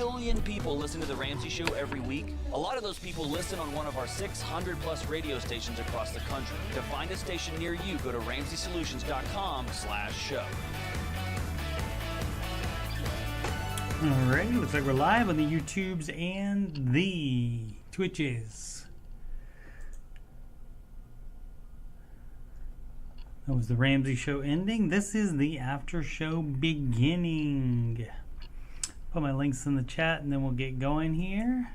million people listen to The Ramsey Show every week. A lot of those people listen on one of our 600-plus radio stations across the country. To find a station near you, go to RamseySolutions.com/show. Alright, looks like we're live on the YouTubes and the Twitches. That was the Ramsey Show ending. This is the After Show beginning. Put my links in the chat and then we'll get going here.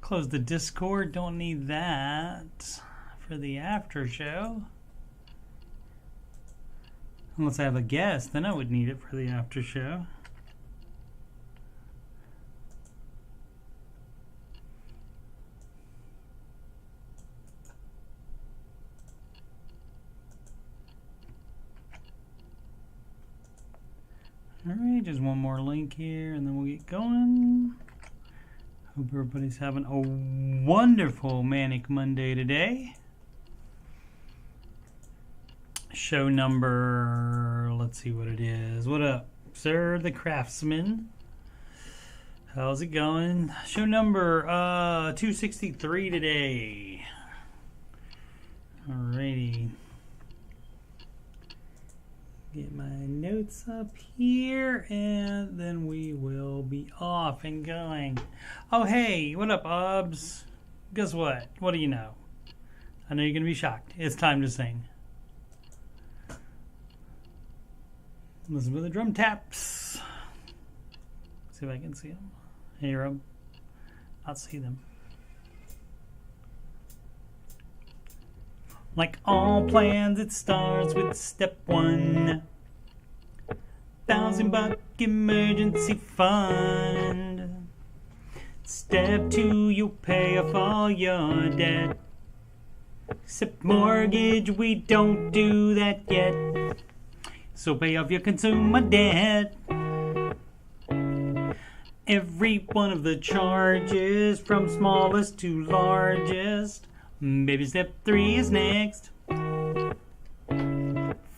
Close the Discord. Don't need that for the After Show. Unless I have a guest, then I would need it for the After Show. Alright, just one more link here and then we'll get going. Hope everybody's having a wonderful Manic Monday today. Show number, let's see what it is. What up, sir, the Craftsman? How's it going? Show number 263 today. Alrighty. Get my notes up here, and then we will be off and going. Oh, hey, what up, Obs? Guess what? What do you know? I know you're going to be shocked. It's time to sing. Listen to the drum taps. See if I can see them. Hear them. Not see them. Like all plans, it starts with step 1. $1,000 emergency fund. Step 2, you pay off all your debt. Except mortgage, we don't do that yet. So pay off your consumer debt. Every one of the charges, from smallest to largest. Baby step 3 is next.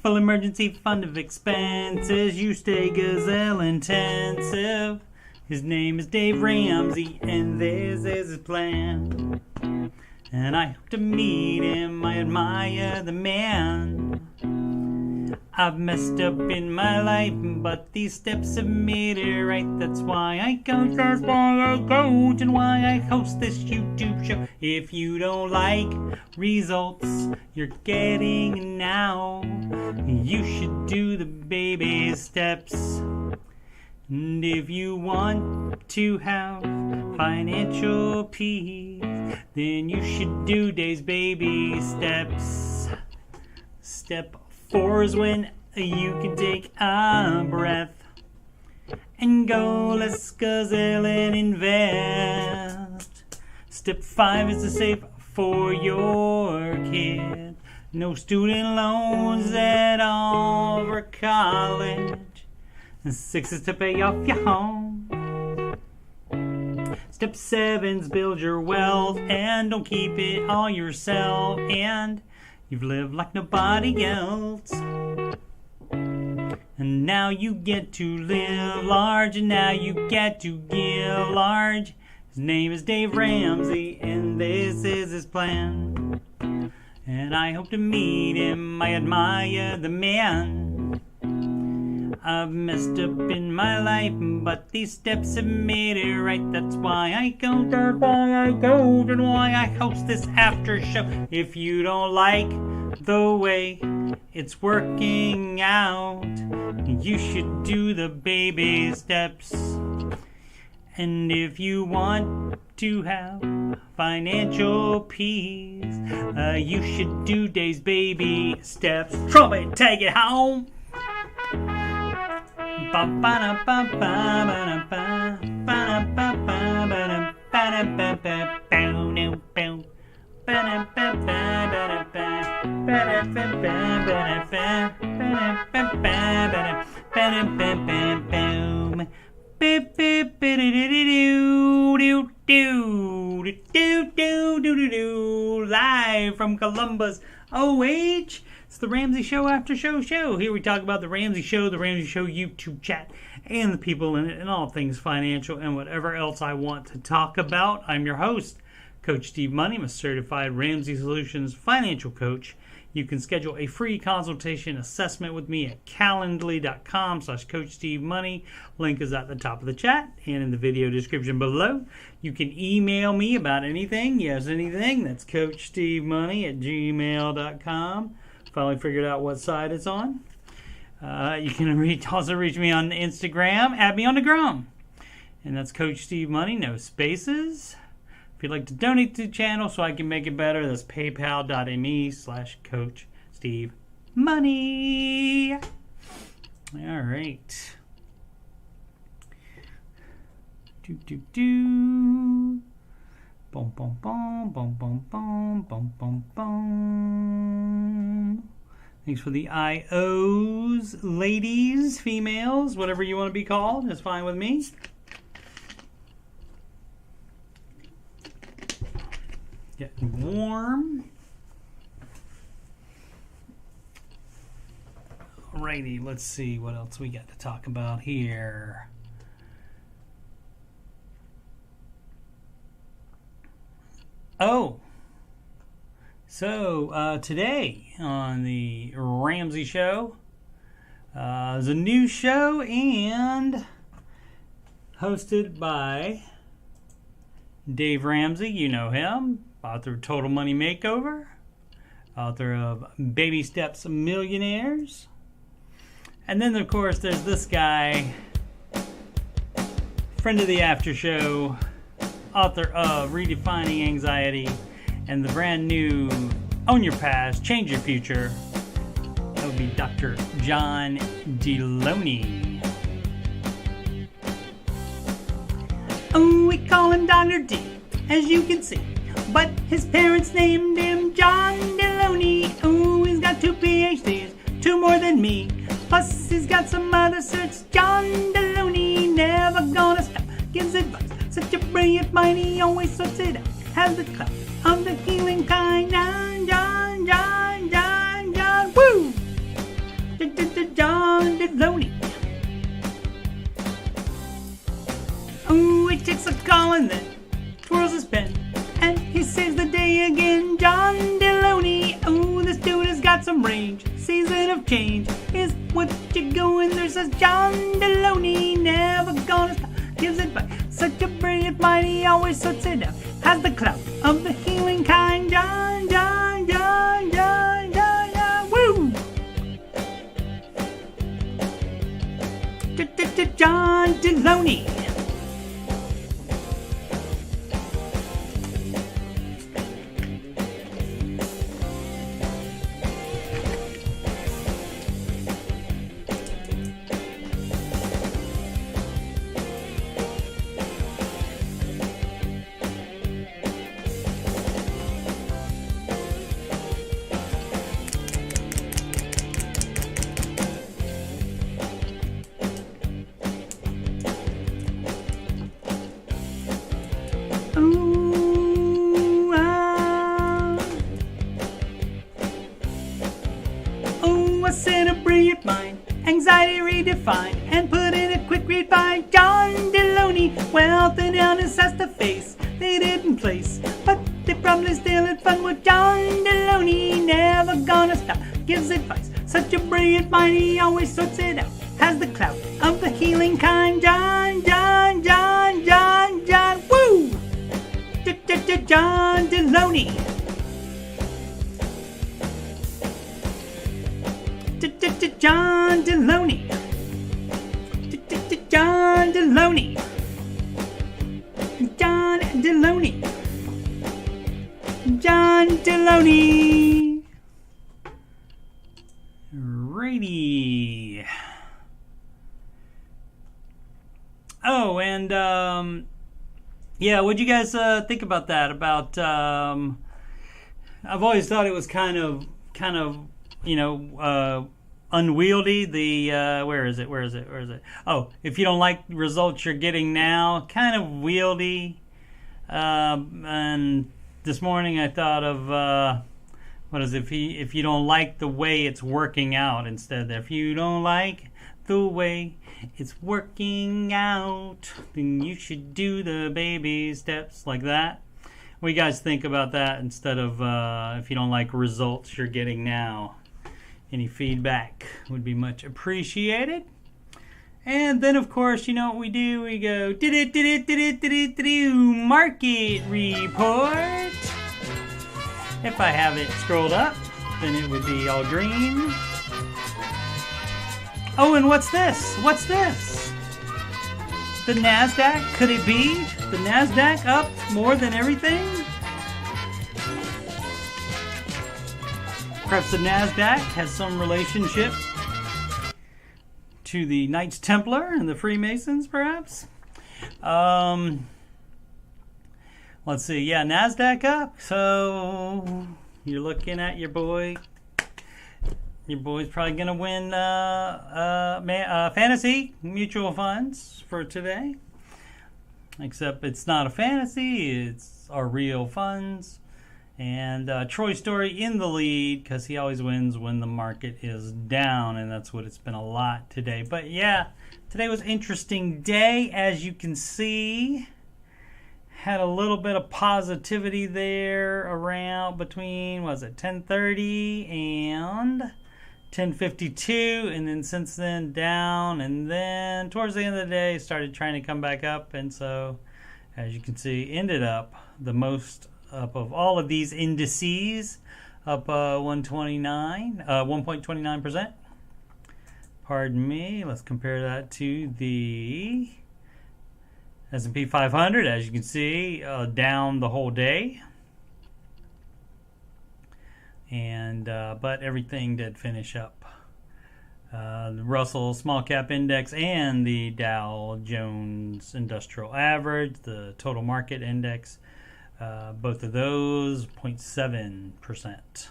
Full emergency fund of expenses. You stay gazelle intensive. His name is Dave Ramsey and this is his plan. And I hope to meet him. I admire the man. I've messed up in my life, but these steps have made it right. That's why I coach, and why I host this YouTube show. If you don't like results you're getting now, you should do the baby steps. And if you want to have financial peace, then you should do Dave's baby steps. Step 4 is when you can take a breath and go, let's gazelle and invest. Step 5 is to save for your kid. No student loans at all for college. And 6 is to pay off your home. Step 7's build your wealth and don't keep it all yourself. And you've lived like nobody else. And now you get to live large, and now you get to give large. His name is Dave Ramsey, and this is his plan. And I hope to meet him. I admire the man. I've messed up in my life, but these steps have made it right. That's why I go, and why I host this after show. If you don't like the way it's working out, you should do the baby steps. And if you want to have financial peace, you should do Dave's baby steps. Trumpet, take it home. Live from Columbus, OH. It's It's the Ramsey Show Aftershow show. Here we talk about the Ramsey Show YouTube chat, and the people in it, and all things financial and whatever else I want to talk about. I'm your host, Coach Steve Money. I'm a certified Ramsey Solutions financial coach. You can schedule a free consultation assessment with me at calendly.com/Coach Steve Money. Link is at the top of the chat and in the video description below. You can email me about anything. Yes, anything. That's CoachSteveMoney@gmail.com. Finally figured out what side it's on. You can also reach me on Instagram. Add me on the Grum. And that's Coach Steve Money, no spaces. If you'd like to donate to the channel so I can make it better, that's paypal.me/Coach Steve Money. All right. Boom, boom, boom, boom, boom, boom, boom, boom, boom. Thanks for the IOs, ladies, females, whatever you want to be called. That's fine with me. Getting warm. Alrighty, let's see what else we got to talk about here. Oh, so today on the Ramsey Show, there's a new show and hosted by Dave Ramsey. You know him, author of Total Money Makeover, author of Baby Steps Millionaires. And then, of course, there's this guy, friend of the Aftershow, author of Redefining Anxiety and the brand new Own Your Past, Change Your Future. That would be Dr. John Deloney. Oh, we call him Dr. D, as you can see. But his parents named him John Deloney. Oh, he's got 2 PhDs, 2 more than me. Plus, he's got some other certs. John Deloney, never gonna stop, gives advice. Such a brilliant mind, he always sorts it out. Has the clout of the healing kind. John, John, John, John, John, woo! John Deloney. Oh, he takes a call and then twirls his pen, and he saves the day again. John Deloney. Oh, this dude has got some range. Season of change is what you're going there, says John Deloney. Never gonna stop, gives advice. Such a brilliant mind, he always sorts it out. Has the clout of the healing kind. John, John, John, John, John, John, woo! John Deloney. Anxiety redefined and put in a quick read by John Deloney. Wealth and illness has to face, they didn't place, but they probably still had fun with John Deloney. Never gonna stop, gives advice. Such a brilliant mind, he always sorts it out. Has the clout of the healing kind. John, John, John, John, John, woo! John Deloney. John Deloney. John Deloney. John Deloney. John Deloney. Righty. Oh, and yeah, what'd you guys think about that? About I've always thought it was kind of you know, unwieldy. The where is it? Oh, if you don't like the results you're getting now, kind of wieldy. And this morning I thought of What is if you don't like the way it's working out instead? If you don't like the way it's working out, then you should do the baby steps like that. What do you guys think about that instead of if you don't like results you're getting now? Any feedback would be much appreciated. And then, of course, you know what we do? We go market report. If I have it scrolled up, then it would be all green. Oh, and what's this? What's this? The NASDAQ? Could it be? The NASDAQ up more than everything? Perhaps the NASDAQ has some relationship to the Knights Templar and the Freemasons, perhaps? Let's see. Yeah, NASDAQ up. So you're looking at your boy. Your boy's probably going to win fantasy mutual funds for today. Except it's not a fantasy. It's our real funds. And Troy Story in the lead because he always wins when the market is down. And that's what it's been a lot today. But yeah, today was an interesting day. As you can see, had a little bit of positivity there around between, was it 10:30 and 10:52, and then since then down, and then towards the end of the day started trying to come back up, and so as you can see ended up the most up of all of these indices, up 1.29%. Pardon me. Let's compare that to the S&P 500. As you can see, down the whole day. And but everything did finish up. The Russell Small Cap Index and the Dow Jones Industrial Average, the Total Market Index, both of those 0.7%.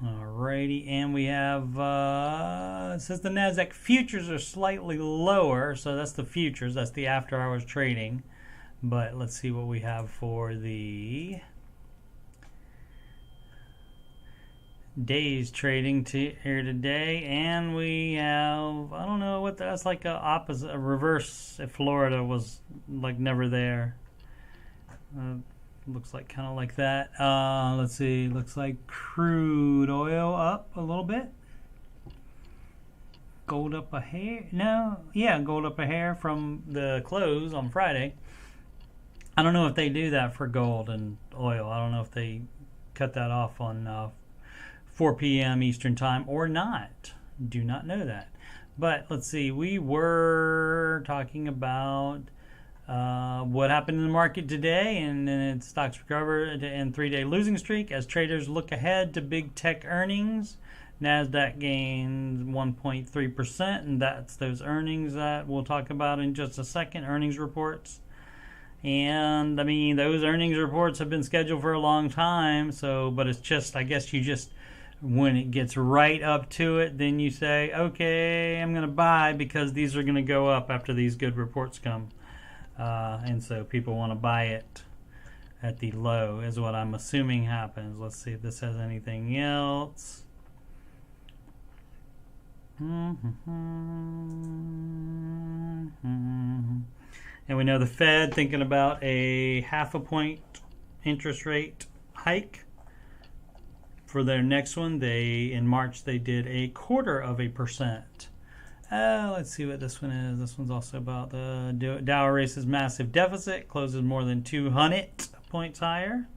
Alrighty, and we have it says the NASDAQ futures are slightly lower, so that's the futures, that's the after hours trading. But let's see what we have for the days trading here today, and we have, I don't know what that's like, a reverse if Florida was like never there. Looks like kind of like that. Let's see, looks like crude oil up a little bit. Gold up a hair. No, yeah, gold up a hair from the close on Friday. I don't know if they do that for gold and oil. I don't know if they cut that off on 4 p.m. Eastern time or not. Do not know that. But let's see, we were talking about what happened in the market today, and then stocks recovered and 3-day losing streak as traders look ahead to big tech earnings. NASDAQ gained 1.3%, and that's those earnings that we'll talk about in just a second, earnings reports. And I mean, those earnings reports have been scheduled for a long time, so, but it's just, I guess you just, when it gets right up to it, then you say, okay, I'm going to buy because these are going to go up after these good reports come. And so people want to buy it at the low is what I'm assuming happens. Let's see if this has anything else. And we know the Fed thinking about a 0.5 point interest rate hike for their next one. In March they did 0.25%. Let's see what this one is. This one's also about the Dow erases massive deficit, closes more than 200 points higher.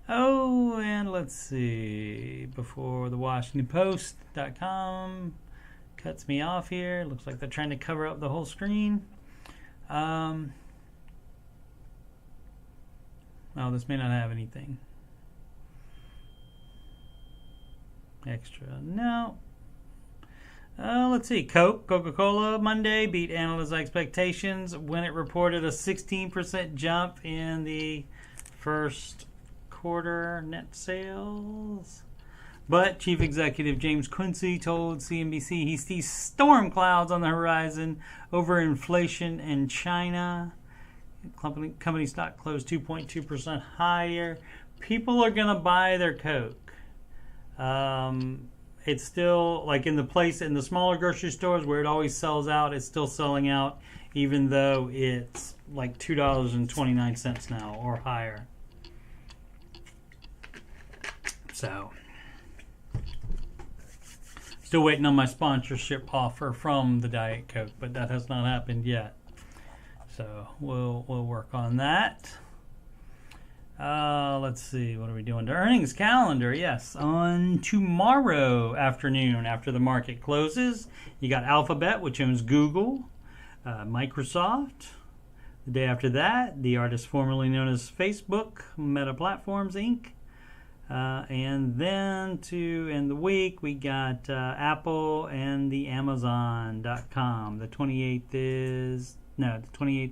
Oh, and let's see. Before the WashingtonPost.com cuts me off here. Looks like they're trying to cover up the whole screen. Oh, this may not have anything extra. No. Let's see. Coca-Cola Monday beat analysts' expectations when it reported a 16% jump in the first quarter net sales. But Chief Executive James Quincy told CNBC he sees storm clouds on the horizon over inflation in China. Company stock closed 2.2% higher. people are gonna buy their Coke. It's still like in the smaller grocery stores where it always sells out. It's still selling out, even though it's like $2.29 now or higher. So, still waiting on my sponsorship offer from the Diet Coke, but that has not happened yet. So we'll work on that. Let's see, what are we doing? The earnings calendar, yes. On tomorrow afternoon, after the market closes, you got Alphabet, which owns Google, Microsoft. The day after that, the artist formerly known as Facebook, Meta Platforms, Inc. And then to end the week, we got Apple and the Amazon.com. The 28th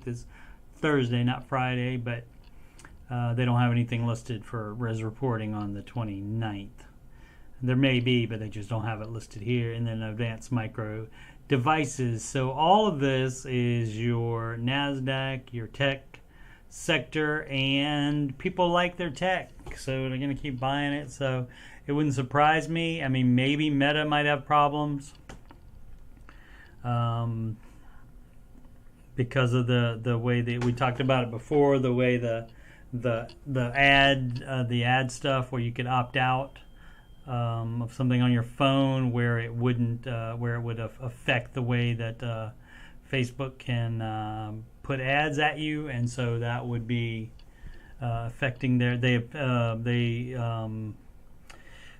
is Thursday, not Friday, but they don't have anything listed for res reporting on the 29th. There may be, but they just don't have it listed here. And then Advanced Micro Devices. So all of this is your NASDAQ, your tech sector, and people like their tech, so they're going to keep buying it. So it wouldn't surprise me. I mean, maybe Meta might have problems because of the way that we talked about it before, the way the ad stuff where you could opt out of something on your phone where it wouldn't where it would affect the way that Facebook can put ads at you, and so that would be affecting their. They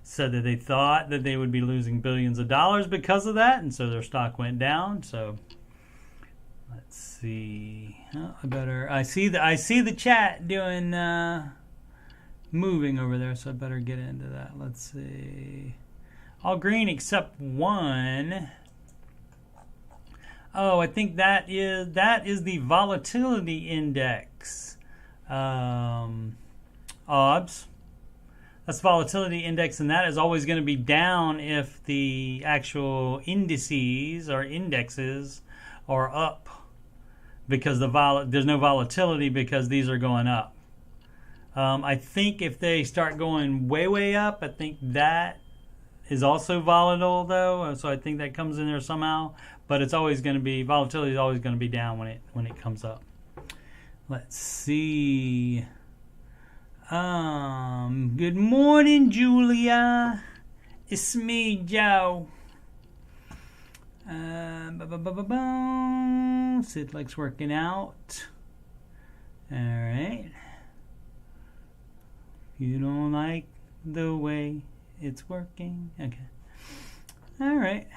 said that they thought that they would be losing billions of dollars because of that, and so their stock went down. So let's see. Oh, I see the chat doing moving over there, so I better get into that. Let's see. All green except one. Oh, I think that is the Volatility Index. OBS. That's Volatility Index, and that is always going to be down if the actual indices or indexes are up, because there's no volatility because these are going up. I think if they start going way up, I think that is also volatile though, so I think that comes in there somehow. But it's always going to be, volatility is always going to be down when it comes up. Let's see. Good morning, Julia. It's me, Joe. Sid likes working out. All right. You don't like the way it's working? Okay. All right.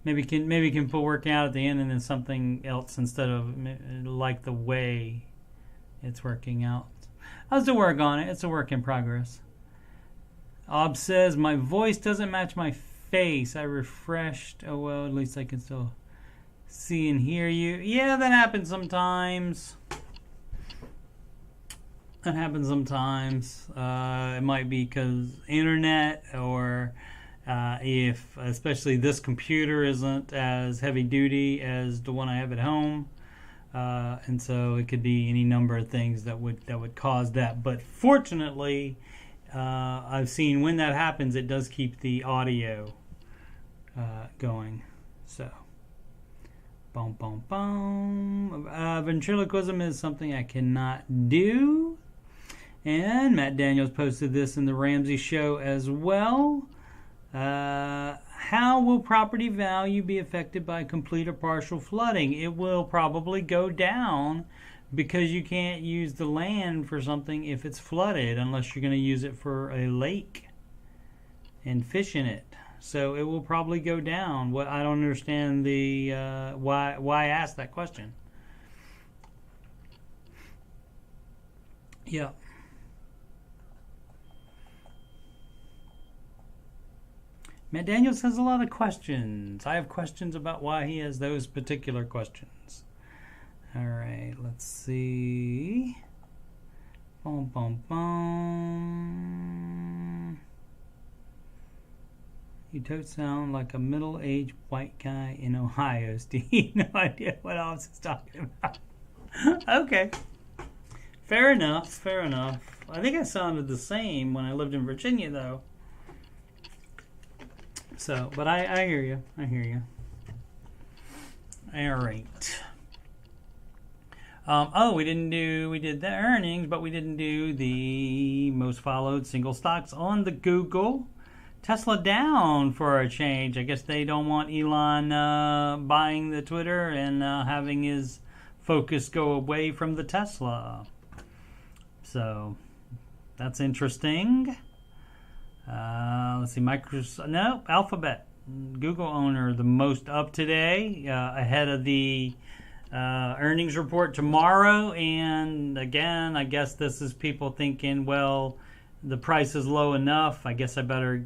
Maybe can put working out at the end and then something else instead of like the way it's working out. I'll still work on it. It's a work in progress. Ob says, my voice doesn't match my face. I refreshed. Oh, well, at least I can still see and hear you. Yeah, that happens sometimes. It might be because internet, or if especially this computer isn't as heavy duty as the one I have at home. And so it could be any number of things that would cause that. But fortunately, I've seen when that happens, it does keep the audio going. So, boom, boom, boom. Ventriloquism is something I cannot do. And Matt Daniels posted this in the Ramsey show as well. How will property value be affected by complete or partial flooding? It will probably go down because you can't use the land for something if it's flooded unless you're going to use it for a lake and fish in it. So it will probably go down. What I don't understand the why I asked that question. Yeah. Matt Daniels has a lot of questions. I have questions about why he has those particular questions. All right, let's see. Boom, boom, boom. You don't sound like a middle-aged white guy in Ohio, Steve. No idea what else is talking about. Okay. Fair enough. Fair enough. I think I sounded the same when I lived in Virginia, though. So, but I hear you. I hear you. All right. We did the earnings, but we didn't do the most followed single stocks on the Google. Tesla down for a change. I guess they don't want Elon buying the Twitter and having his focus go away from the Tesla. So that's interesting. Let's see, Alphabet. Google owner the most up today, ahead of the earnings report tomorrow. And again, I guess this is people thinking, well, the price is low enough. I guess I better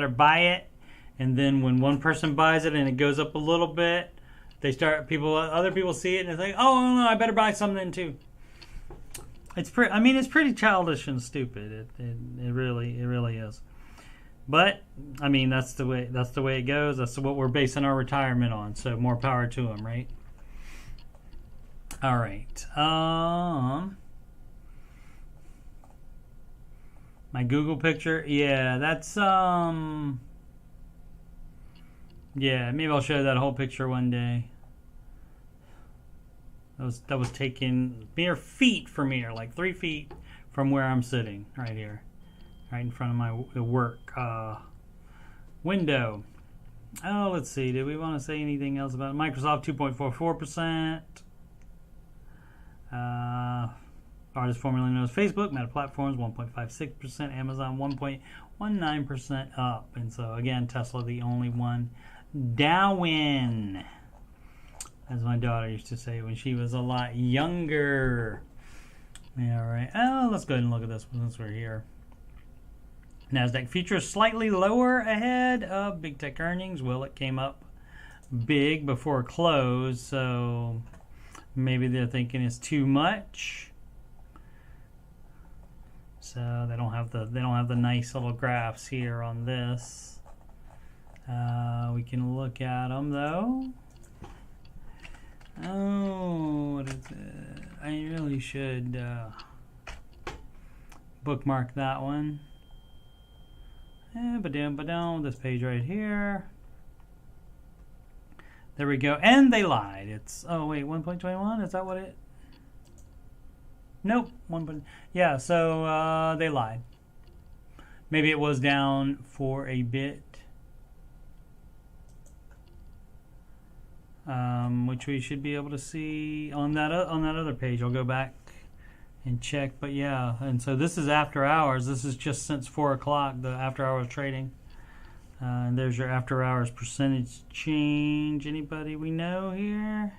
buy it. And then when one person buys it and it goes up a little bit, other people see it and they think, oh no, I better buy something too. It's pretty childish and stupid. It really is. But I mean, that's the way it goes. That's what we're basing our retirement on. So more power to them, right? All right. My Google picture, yeah, that's yeah, maybe I'll show that whole picture one day. That was taken mere feet from here, like 3 feet from where I'm sitting, right here, right in front of my work window. Oh, let's see. Did we want to say anything else about it? Microsoft 2.44%. Artist formerly known as Facebook, Meta Platforms 1.56%, Amazon 1.19% up. And so again, Tesla the only one down, as my daughter used to say when she was a lot younger. Yeah, right. Oh, let's go ahead and look at this one since we're here. Nasdaq futures slightly lower ahead of big tech earnings. Well, it came up big before close, so maybe they're thinking it's too much. So they don't have the nice little graphs here on this. We can look at them though. Oh, what is it? I really should bookmark that one. This page right here. There we go. And they lied. It's 1.21. Is that what it? Nope. Yeah. So they lied. Maybe it was down for a bit. Which we should be able to see on that other page. I'll go back and check, but yeah, and so this is after hours. This is just since 4 o'clock, the after hours trading. And there's your after hours percentage change. Anybody we know here?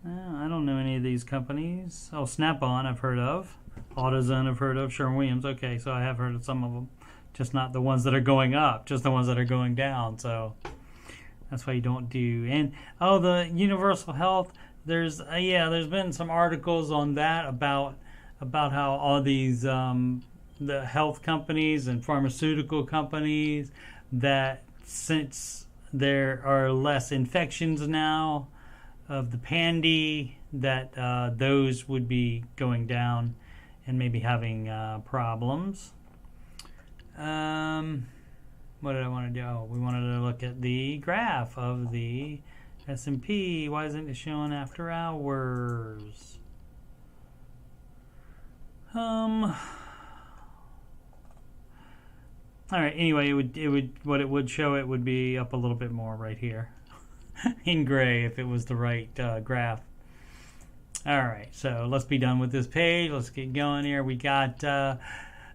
I don't know any of these companies. Oh, Snap-on I've heard of. AutoZone I've heard of. Sherwin-Williams, okay, so I have heard of some of them. Just not the ones that are going up, just the ones that are going down. So that's why you don't do. And the Universal Health. There's been some articles on that about how all these the health companies and pharmaceutical companies, that since there are less infections now of the pandy, that those would be going down and maybe having problems. What did I want to do? Oh, we wanted to look at the graph of the S&P. Why isn't it showing after hours? All right. Anyway, it would show it would be up a little bit more right here in gray if it was the right graph. All right. So let's be done with this page. Let's get going here. We got the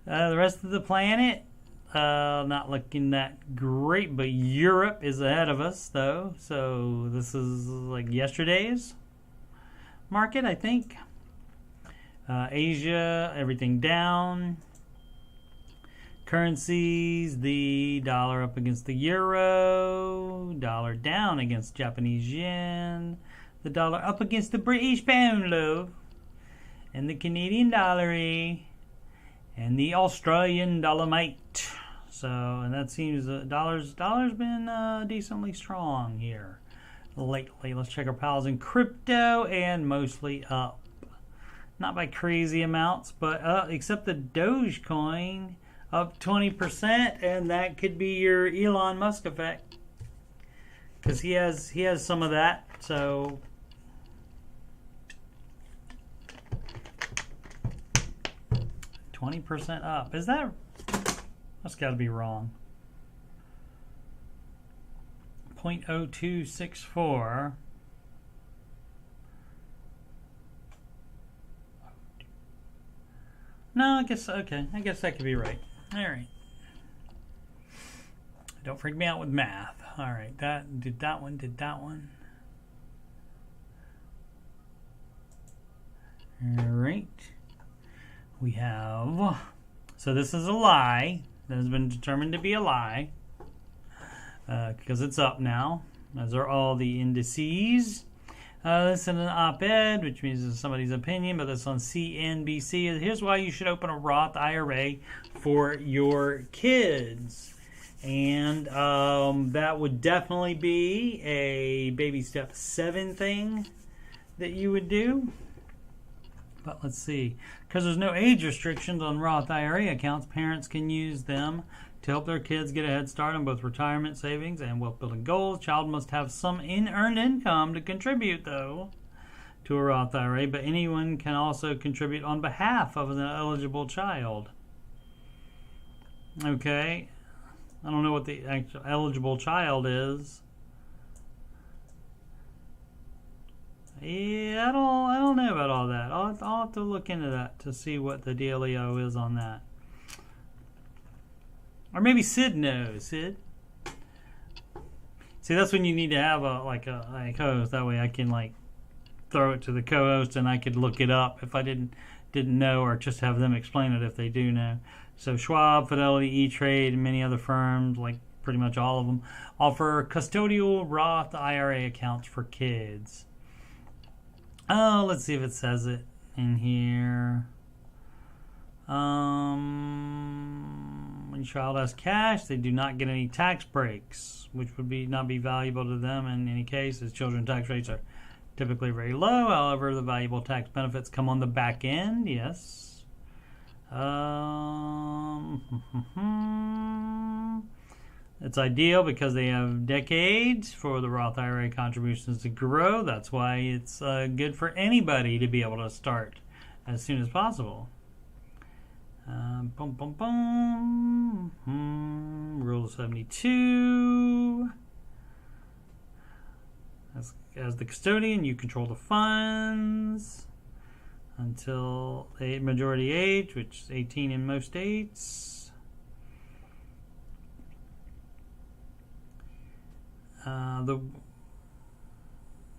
rest of the planet. Not looking that great, but Europe is ahead of us, though. So this is like yesterday's market, I think. Asia, everything down. Currencies, the dollar up against the euro, dollar down against Japanese yen, the dollar up against the British pound, love, and the Canadian dollary, and the Australian dollarmite. So, and that seems dollar's been decently strong here lately. Let's check our pals in crypto, and mostly up. Not by crazy amounts, but except the Dogecoin up 20%, and that could be your Elon Musk effect, because he has some of that. So 20% up. Is that? That's got to be wrong. 0.0264. No, I guess, okay. I guess that could be right. All right. Don't freak me out with math. All right. Did that one. All right. We have, so this is a lie. That has been determined to be a lie. Because it's up now, as are all the indices. This is an op-ed, which means it's somebody's opinion, but that's on CNBC. Here's why you should open a Roth IRA for your kids. And that would definitely be a baby step 7 thing that you would do. But let's see. Because there's no age restrictions on Roth IRA accounts, parents can use them to help their kids get a head start on both retirement savings and wealth building goals. Child must have some earned income to contribute, though, to a Roth IRA, but anyone can also contribute on behalf of an eligible child. Okay. I don't know what the actual eligible child is. Yeah, I don't know about all that. I'll have to look into that to see what the dealio is on that. Or maybe Sid knows. Sid? See, that's when you need to have a co-host. That way I can throw it to the co-host and I could look it up if I didn't know, or just have them explain it if they do know. So Schwab, Fidelity, E-Trade, and many other firms, pretty much all of them, offer custodial Roth IRA accounts for kids. Oh, let's see if it says it in here. When child has cash, they do not get any tax breaks, which would not be valuable to them in any case, as children's tax rates are typically very low. However, the valuable tax benefits come on the back end. Yes. It's ideal because they have decades for the Roth IRA contributions to grow. That's why it's good for anybody to be able to start as soon as possible. Rule 72. As the custodian, you control the funds until the majority age, which is 18 in most states.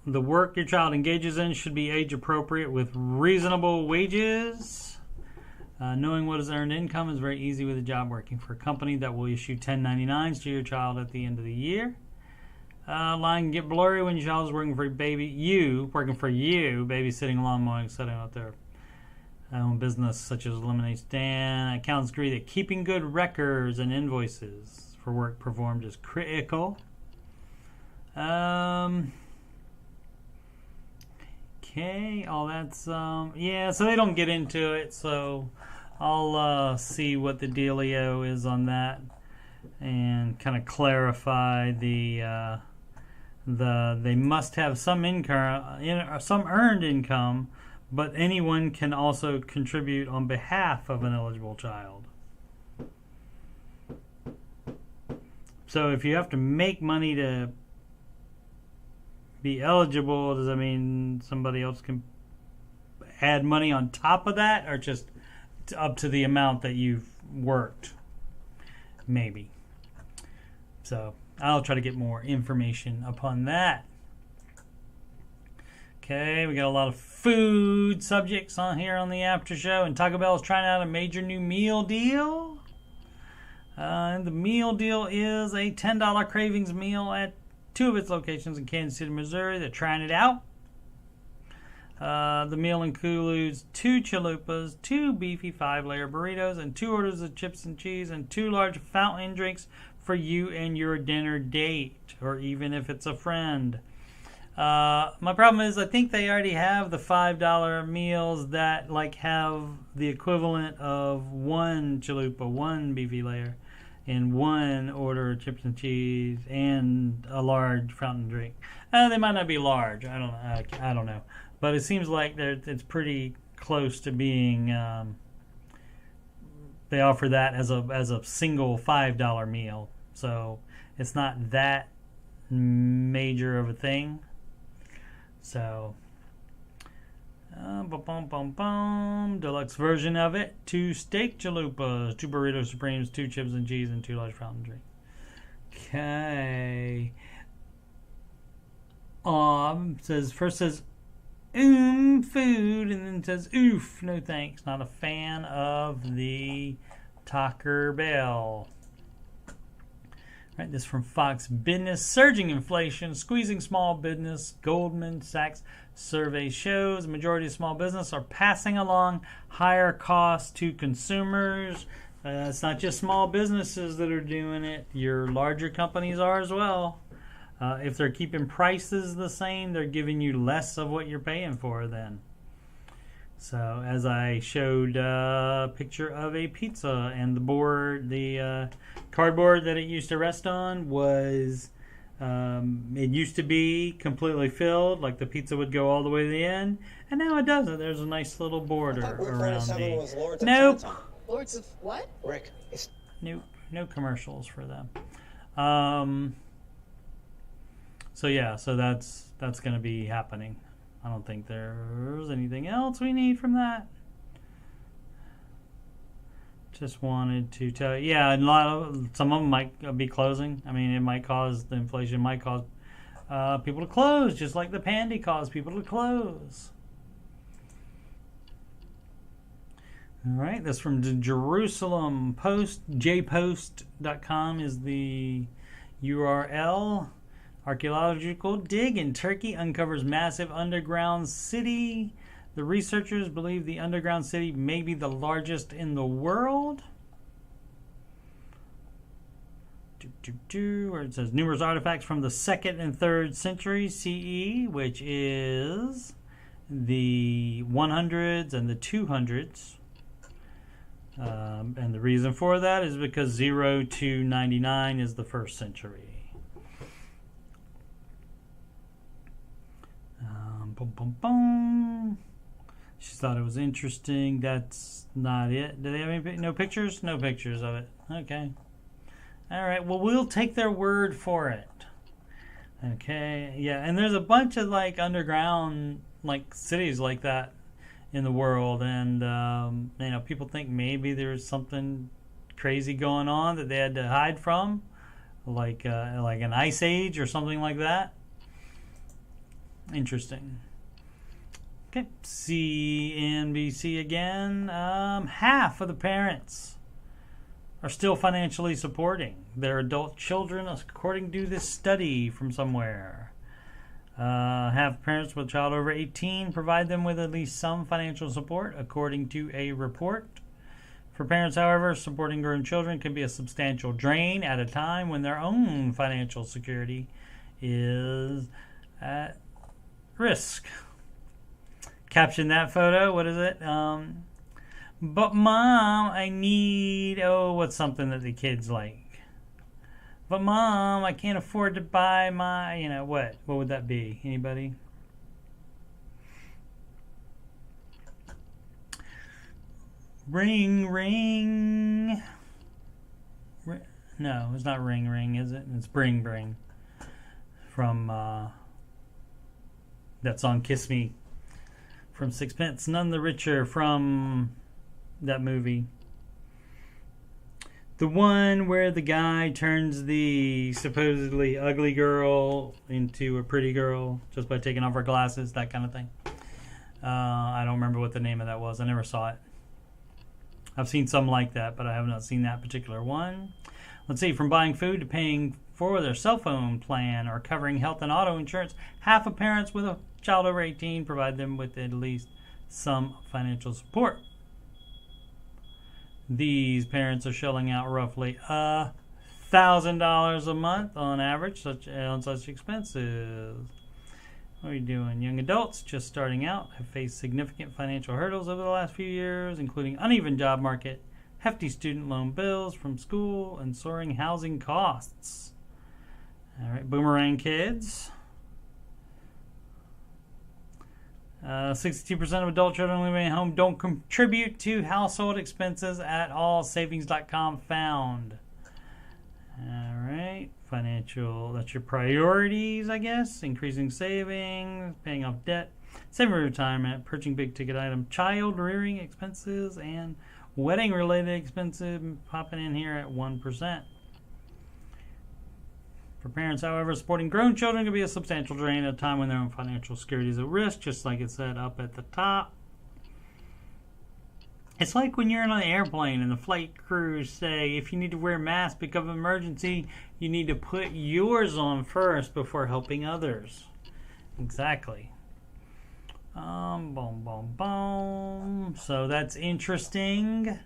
The work your child engages in should be age appropriate with reasonable wages. Knowing what is earned income is very easy with a job working for a company that will issue 1099s to your child at the end of the year. Line can get blurry when your child is working for babysitting, lawn mowing, setting up their own business, such as lemonade stand. Accountants agree that keeping good records and invoices for work performed is critical. Okay, all that's yeah, so they don't get into it, so I'll see what the dealio is on that and kind of clarify the they must have some income, some earned income, but anyone can also contribute on behalf of an eligible child. So if you have to make money to be eligible, does that mean somebody else can add money on top of that, or just up to the amount that you've worked? Maybe. So I'll try to get more information upon that. Okay, we got a lot of food subjects on here on the after show, and Taco Bell is trying out a major new meal deal. And the meal deal is a $10 Cravings meal at 2 of its locations in Kansas City, Missouri. They're trying it out. The meal includes 2 chalupas, 2 beefy 5-layer burritos, and 2 orders of chips and cheese, and 2 large fountain drinks for you and your dinner date, or even if it's a friend. My problem is I think they already have the $5 meals that like have the equivalent of one chalupa, one beefy layer, and one order of chips and cheese and a large fountain drink. They might not be large. I don't know, but it seems like it's pretty close to being. They offer that as a single $5 meal, so it's not that major of a thing. So, deluxe version of it: 2 steak chalupas, 2 burrito supremes, 2 chips and cheese, and 2 large fountain drinks. Okay. Says food, and then says oof, no thanks. Not a fan of the Taco Bell. Right, this from Fox Business. Surging inflation, squeezing small business. Goldman Sachs survey shows the majority of small business are passing along higher costs to consumers. It's not just small businesses that are doing it. Your larger companies are as well. If they're keeping prices the same, they're giving you less of what you're paying for then. So as I showed a picture of a pizza, and the cardboard that it used to rest on was, it used to be completely filled, like the pizza would go all the way to the end, and now it doesn't. There's a nice little border around the... Nope. Lords of what? Rick. Nope. No commercials for them. So yeah, so that's going to be happening. I don't think there's anything else we need from that. Just wanted to tell you, yeah, some of them might be closing. I mean, it might cause, the inflation might cause people to close, just like the pandy caused people to close. All right, that's from the Jerusalem Post. jpost.com is the URL. Archaeological dig in Turkey uncovers massive underground city. The researchers believe the underground city may be the largest in the world. Where it says numerous artifacts from the 2nd and 3rd century CE, which is the 100s and the 200s. And the reason for that is because 0 to 99 is the 1st century. She thought it was interesting. That's not it. Do they have any, no pictures? No pictures of it. Okay. All right. Well, we'll take their word for it. Okay. Yeah. And there's a bunch of like underground like cities like that in the world, and people think maybe there's something crazy going on that they had to hide from, like an ice age or something like that. Interesting. Okay, CNBC again. Half of the parents are still financially supporting their adult children, according to this study from somewhere. Half parents with a child over 18 provide them with at least some financial support, according to a report. For parents, however, supporting grown children can be a substantial drain at a time when their own financial security is at risk. Caption that photo. What is it? But mom, I need, what's something that the kids like? But mom, I can't afford to buy my, what? What would that be? Anybody? Ring, ring. No, it's not ring, ring, is it? It's bring, bring. From that song Kiss Me from Sixpence None the Richer, from that movie. The one where the guy turns the supposedly ugly girl into a pretty girl just by taking off her glasses, that kind of thing. I don't remember what the name of that was. I never saw it. I've seen some like that, but I have not seen that particular one. Let's see, from buying food to paying for their cell phone plan or covering health and auto insurance, half of parents with a child over 18 provide them with at least some financial support. These parents are shelling out roughly $1,000 a month on average on such expenses. What are we doing? Young adults just starting out have faced significant financial hurdles over the last few years, including uneven job market, hefty student loan bills from school, and soaring housing costs. All right, boomerang kids. 62% of adult children living at home don't contribute to household expenses at all. Savings.com found. All right, financial, that's your priorities, I guess. Increasing savings, paying off debt, saving for retirement, purchasing big ticket items, child rearing expenses, and wedding related expenses popping in here at 1%. For parents, however, supporting grown children can be a substantial drain at a time when their own financial security is at risk, just like it said up at the top. It's like when you're on an airplane and the flight crews say, if you need to wear a mask because of an emergency, you need to put yours on first before helping others. Exactly. Boom, boom, boom. So that's interesting.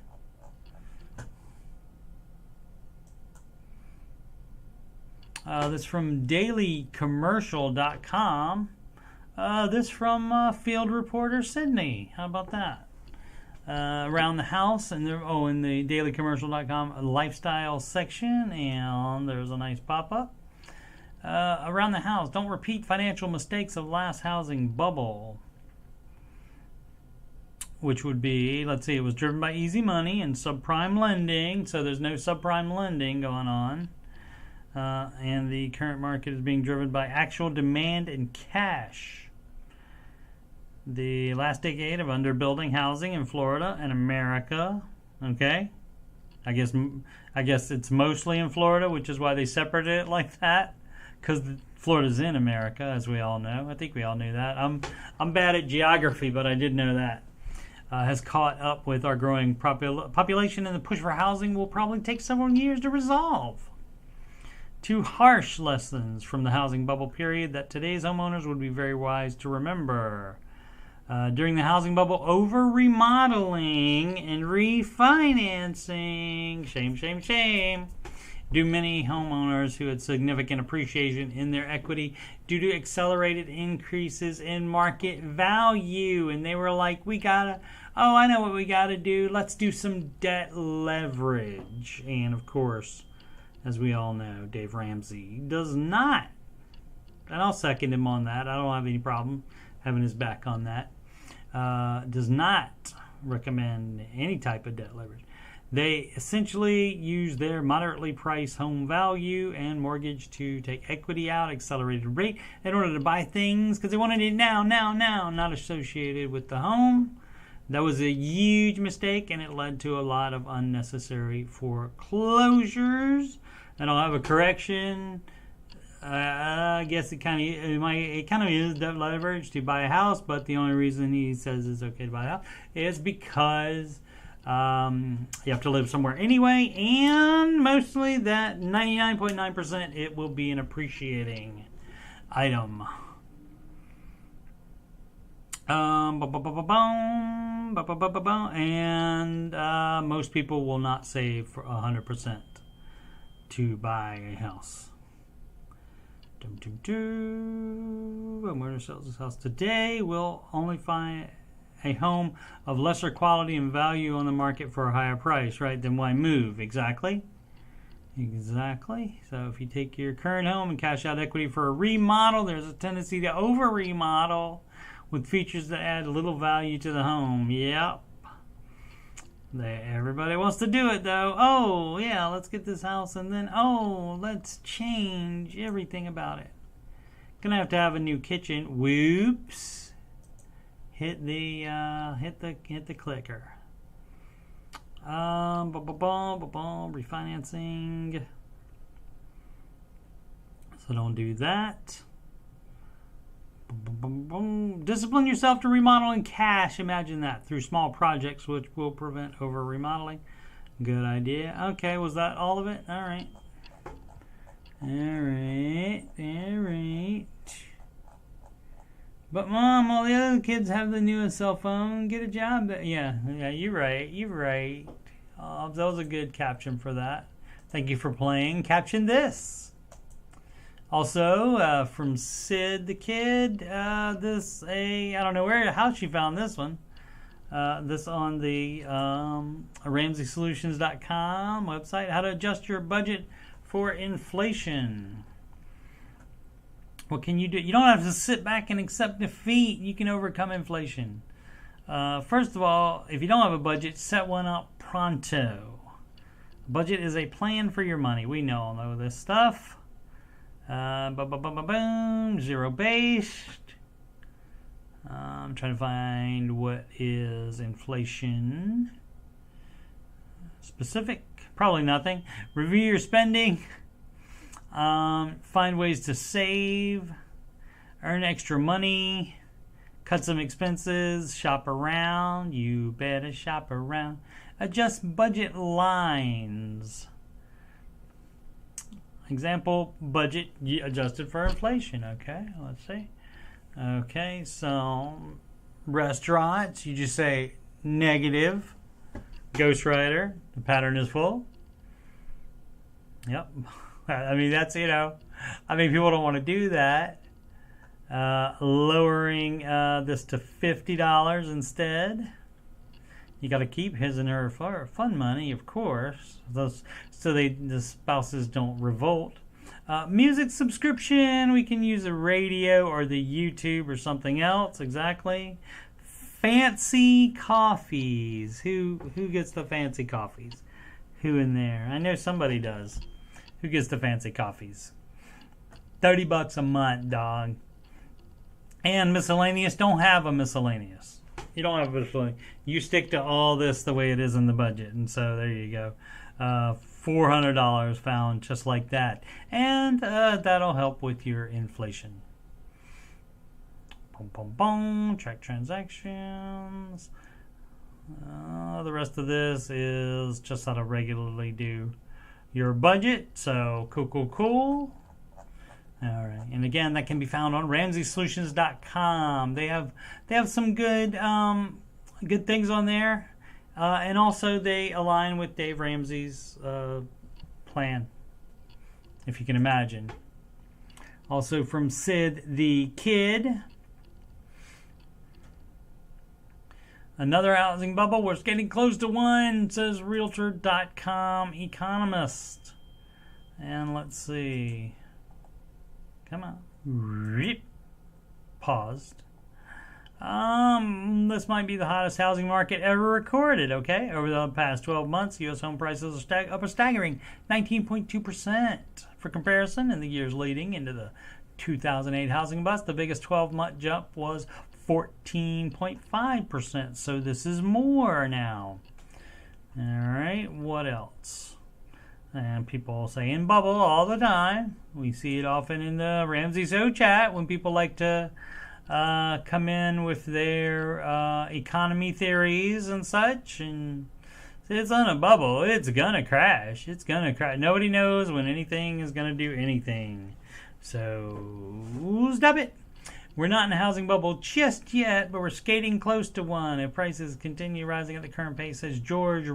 This from dailycommercial.com. This from Field Reporter Sydney. How about that? Around the house, and in the dailycommercial.com lifestyle section, and there's a nice pop-up. Around the house, don't repeat financial mistakes of last housing bubble. Which would be, let's see, it was driven by easy money and subprime lending, so there's no subprime lending going on. And the current market is being driven by actual demand and cash. The last decade of underbuilding housing in Florida and America. Okay, I guess it's mostly in Florida, which is why they separated it like that, because Florida's in America, as we all know. I think we all knew that. I'm bad at geography, but I did know that. Has caught up with our growing population, and the push for housing will probably take several years to resolve. Two harsh lessons from the housing bubble period that today's homeowners would be very wise to remember. During the housing bubble, over-remodeling and refinancing, shame, shame, shame, do many homeowners who had significant appreciation in their equity due to accelerated increases in market value. And they were like, I know what we gotta do. Let's do some debt leverage. And of course, as we all know, Dave Ramsey does not, and I'll second him on that. I don't have any problem having his back on that. Does not recommend any type of debt leverage. They essentially use their moderately priced home value and mortgage to take equity out, accelerated rate, in order to buy things because they wanted it now, not associated with the home. That was a huge mistake, and it led to a lot of unnecessary foreclosures. And I'll have a correction. I guess it kind of is debt leverage to buy a house, but the only reason he says it's okay to buy a house is because you have to live somewhere anyway, and mostly that 99.9% it will be an appreciating item. And most people will not save for 100% to buy a house. Homeowner sells his house today will only find a home of lesser quality and value on the market for a higher price, right? Then why move? Exactly. So if you take your current home and cash out equity for a remodel, there's a tendency to over remodel with features that add little value to the home. Yep. Everybody wants to do it, though. Oh, yeah, let's get this house, and then, let's change everything about it. Gonna have to have a new kitchen. Whoops. Hit the clicker. Refinancing. So don't do that. Discipline yourself to remodel in cash. Imagine that, through small projects which will prevent over remodeling. Good idea. Okay, was that all of it? All right. But Mom, all the other kids have the newest cell phone. Get a job. Yeah, you're right. Oh, that was a good caption for that. Thank you for playing. Caption this. Also, from Sid the Kid, I don't know how she found this one. This on the RamseySolutions.com website. How to adjust your budget for inflation. What can you do? You don't have to sit back and accept defeat. You can overcome inflation. First of all, if you don't have a budget, set one up pronto. A budget is a plan for your money. We all know this stuff. Zero based. I'm trying to find what is inflation specific. Probably nothing. Review your spending. Find ways to save. Earn extra money. Cut some expenses. Shop around. You better shop around. Adjust budget lines. Example, budget adjusted for inflation. Okay, let's see. Okay, so restaurants, you just say negative. Ghostwriter, the pattern is full. Yep. I mean, that's, people don't want to do that. Lowering this to $50 instead. You got to keep his and her fun money, of course, so the spouses don't revolt. Music subscription, we can use a radio or the YouTube or something else, exactly. Fancy coffees. Who gets the fancy coffees? Who in there? I know somebody does. Who gets the fancy coffees? $30 a month, dog. And miscellaneous, don't have a miscellaneous. You don't have a miscellaneous. You stick to all this the way it is in the budget. And so there you go. $400 found just like that. And that'll help with your inflation. Boom, boom, boom. Track transactions. The rest of this is just how to regularly do your budget. So cool. All right. And again, that can be found on RamseySolutions.com. They have some good things on there. And also they align with Dave Ramsey's plan, if you can imagine. Also from Sid the Kid. Another housing bubble. We're getting close to one, says Realtor.com economist. And let's see. Come on. Paused. This might be the hottest housing market ever recorded, okay? Over the past 12 months, U.S. home prices are up a staggering 19.2%. For comparison, in the years leading into the 2008 housing bust, the biggest 12-month jump was 14.5%. So this is more now. All right, what else? And people say in bubble all the time. We see it often in the Ramsey Show chat when people like to come in with their economy theories and such, and it's on a bubble. It's gonna crash. It's gonna crash. Nobody knows when anything is gonna do anything. So stop it. We're not in a housing bubble just yet, but we're skating close to one. If prices continue rising at the current pace, says George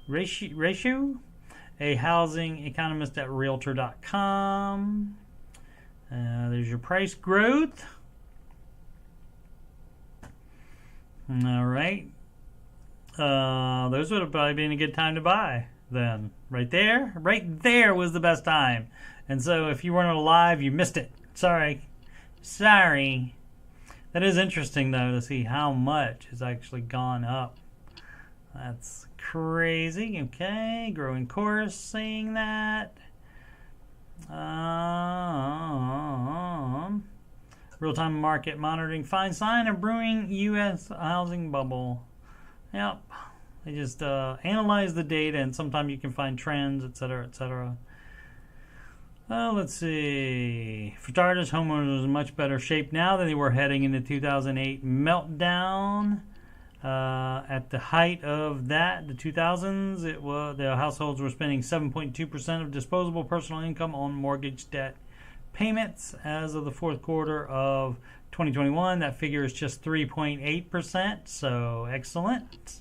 Ratio, a housing economist at Realtor.com. There's your price growth. All right. Those would have probably been a good time to buy then. Right there was the best time. And so if you weren't alive, you missed it. Sorry. That is interesting, though, to see how much has actually gone up. That's crazy. Okay. Growing course saying that. Real-time market monitoring finds sign of brewing U.S. housing bubble. Yep. They just analyze the data, and sometimes you can find trends, etc., etc. Let's see. For starters, homeowners are in much better shape now than they were heading into 2008 meltdown. At the height of that, the 2000s, the households were spending 7.2% of disposable personal income on mortgage debt payments. As of the fourth quarter of 2021, that figure is just 3.8%. So excellent.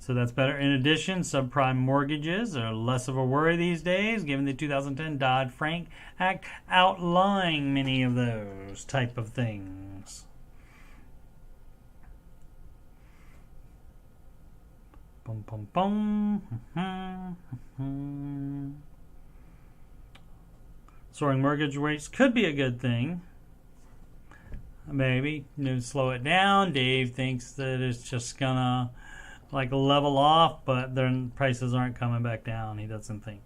So that's better. In addition, subprime mortgages are less of a worry these days, given the 2010 Dodd-Frank Act outlining many of those type of things. Boom, boom, boom. Soaring mortgage rates could be a good thing. Maybe slow it down. Dave thinks that it's just gonna level off, but their prices aren't coming back down. He doesn't think.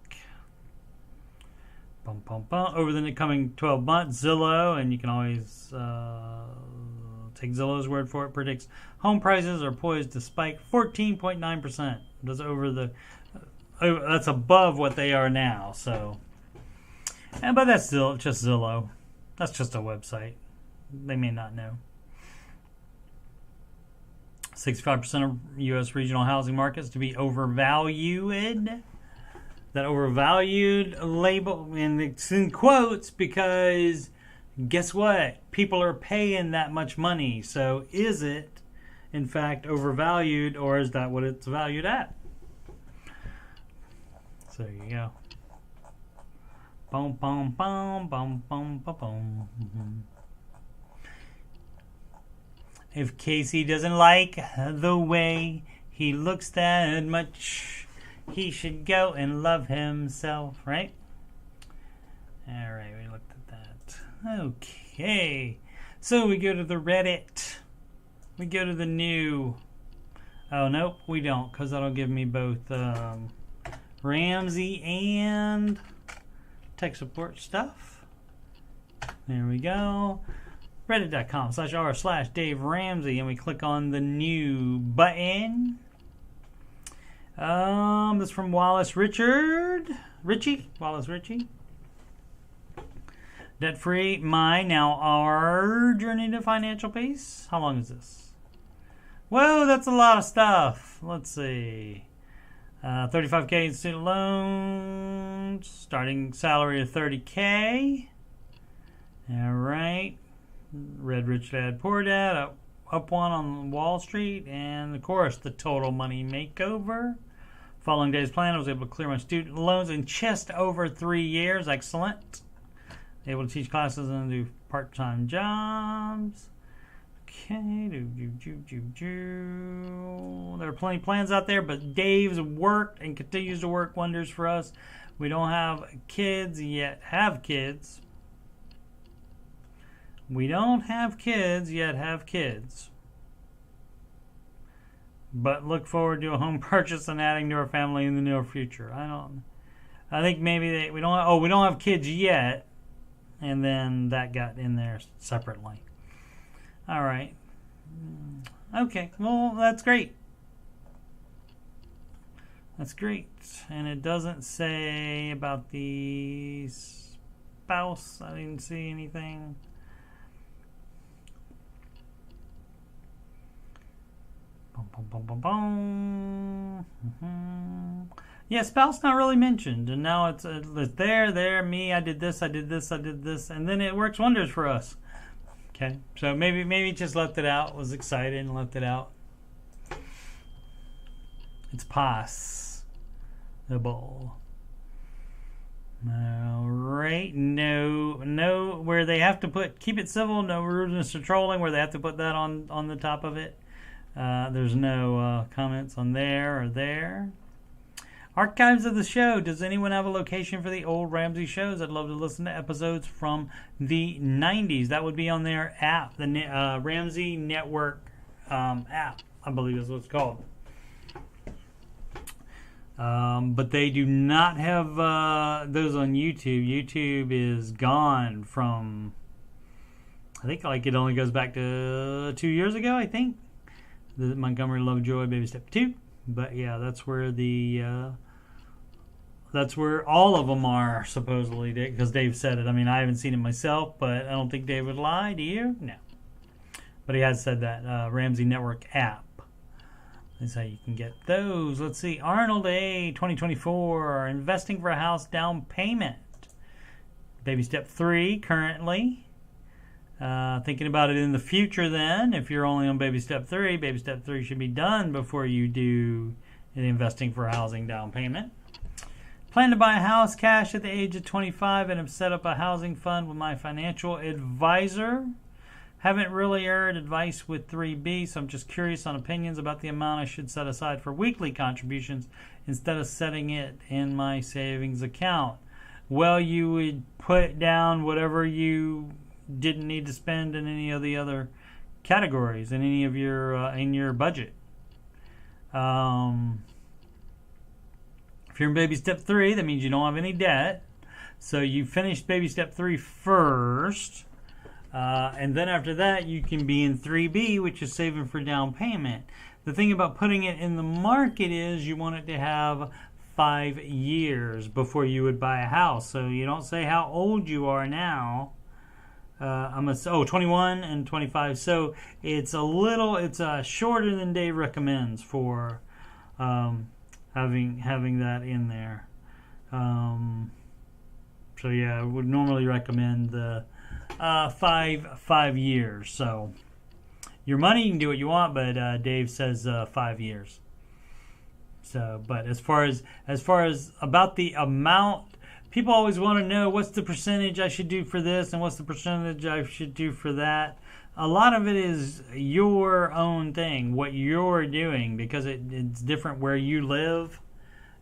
Bum, bum, bum. Over the coming 12 months, Zillow, and you can always take Zillow's word for it, predicts home prices are poised to spike 14.9%. That's that's above what they are now. So, but that's still just Zillow. That's just a website. They may not know. 65% of U.S. regional housing markets to be overvalued. That overvalued label, and it's in quotes because guess what? People are paying that much money. So is it, in fact, overvalued, or is that what it's valued at? So there you go. Boom, boom, boom, boom, boom, boom, boom. If Casey doesn't like the way he looks that much, he should go and love himself, right? All right, we looked at that. Okay, so we go to the Reddit. We go to the new. Oh, nope, we don't, because that'll give me both Ramsey and tech support stuff. There we go. Reddit.com/r/Dave Ramsey, and we click on the new button. This is from Wallace Ritchie. Debt free, now our journey to financial peace. How long is this? Whoa, that's a lot of stuff. Let's see. 35K in student loans, starting salary of 30K. All right. Read Rich Dad Poor Dad, up one on Wall Street, and of course the total money makeover. Following day's plan, I was able to clear my student loans in just over 3 years. Excellent. Able to teach classes and do part-time jobs. Okay. There are plenty of plans out there, but Dave's worked and continues to work wonders for us. We don't have kids yet. Have kids. We don't have kids yet. Have kids. But look forward to a home purchase and adding to our family in the near future. I think maybe we don't have kids yet, and then that got in there separately. All right. Okay. Well, that's great. That's great. And it doesn't say about the spouse. I didn't see anything. Yeah, spouse not really mentioned, and now it's there, me, I did this, and then it works wonders for us. Okay, so maybe just left it out, was excited and left it out. It's possible. All right, no, where they have to keep it civil, no rudeness or trolling, where they have to put that on the top of it. There's no comments on there or there. Archives of the show. Does anyone have a location for the old Ramsey shows? I'd love to listen to episodes from the 90s. That would be on their app, the Ramsey Network app, I believe is what it's called. But they do not have those on YouTube. YouTube is gone from, I think it only goes back to 2 years ago, I think. The Montgomery Lovejoy Baby Step 2. But yeah, that's where that's where all of them are, supposedly, because Dave said it. I mean, I haven't seen it myself, but I don't think Dave would lie. Do you? No. But he has said that. Ramsey Network app is how you can get those. Let's see. Arnold A. 2024. Investing for a house down payment. Baby Step 3 currently. Thinking about it in the future then. If you're only on Baby Step 3 should be done before you do investing for housing down payment. Plan to buy a house cash at the age of 25 and have set up a housing fund with my financial advisor. Haven't really heard advice with 3B, so I'm just curious on opinions about the amount I should set aside for weekly contributions instead of setting it in my savings account. Well, you would put down whatever you didn't need to spend in any of the other categories in any of your in your budget. If you're in baby step 3, that means you don't have any debt. So you finish baby step 3 first. And then after that, you can be in 3B, which is saving for down payment. The thing about putting it in the market is you want it to have 5 years before you would buy a house. So you don't say how old you are now. 21 and 25. So it's shorter than Dave recommends for having that in there. So yeah, I would normally recommend the 5 years. So your money, you can do what you want, but Dave says 5 years. So, but as far as about the amount, people always want to know what's the percentage I should do for this and what's the percentage I should do for that. A lot of it is your own thing, what you're doing, because it's different where you live.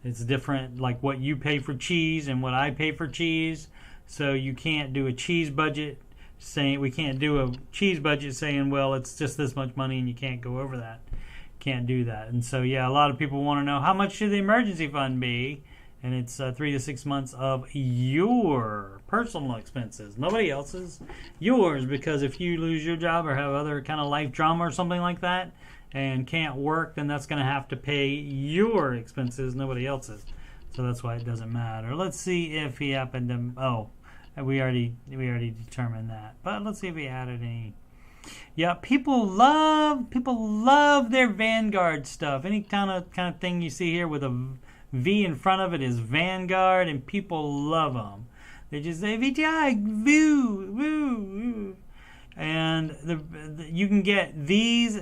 It's different, like what you pay for cheese and what I pay for cheese. So you can't do a cheese budget saying, well, it's just this much money and you can't go over that. Can't do that. And so, yeah, a lot of people want to know how much should the emergency fund be? And it's 3 to 6 months of your personal expenses, nobody else's, yours. Because if you lose your job or have other kind of life drama or something like that and can't work, then that's going to have to pay your expenses, nobody else's. So that's why it doesn't matter. Let's see if he happened to. Oh, we already determined that. But let's see if he added any. Yeah, people love their Vanguard stuff. Any kind of thing you see here with a V in front of it is Vanguard, and people love them. They just say Vitade, woo, woo, woo. And you can get these